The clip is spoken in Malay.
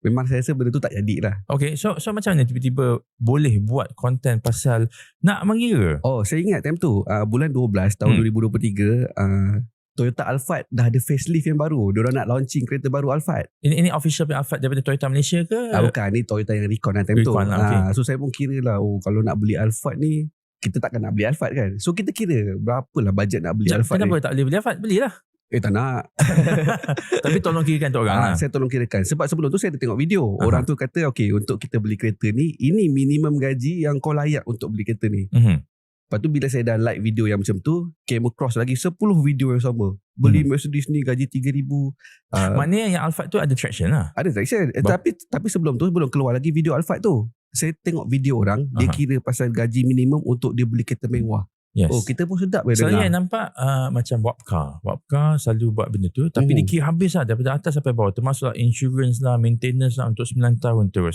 memang saya rasa benda tu tak jadi lah. Okay, so macam mana tiba-tiba boleh buat konten pasal nak mengira? Oh, saya ingat time tu bulan 12 tahun 2023 Toyota Alphard dah ada facelift yang baru. Diorang nak launching kereta baru Alphard. Ini official Alphard daripada Toyota Malaysia ke? Bukan, ni Toyota yang Recon lah time tu. Okay. So saya pun kira lah, kalau nak beli Alphard ni, kita takkan nak beli Alphard kan. So kita kira berapa lah bajet nak beli Alphard Kenapa ni. tak boleh beli Alphard? Belilah. Tak nak. Tapi tolong kirakan tu orang lah. Saya tolong kirakan. Sebab sebelum tu saya ada tengok video. Orang tu kata, okay, untuk kita beli kereta ni, ini minimum gaji yang kau layak untuk beli kereta ni. Lepas tu bila saya dah like video yang macam tu, came across lagi 10 video yang sama. Beli Mercedes ni gaji 3,000. Maknanya yang Alphard tu ada traction lah. Ada traction. Tapi sebelum tu, belum keluar lagi video Alphard tu. Saya tengok video orang, dia kira pasal gaji minimum untuk dia beli kereta mewah. Yes. Oh, kita pun sedap dengar. Saya nampak macam Wapcar selalu buat benda tu. Tapi dia kira habis lah daripada atas sampai bawah. Termasuk insurance lah, maintenance lah untuk 9 tahun terus.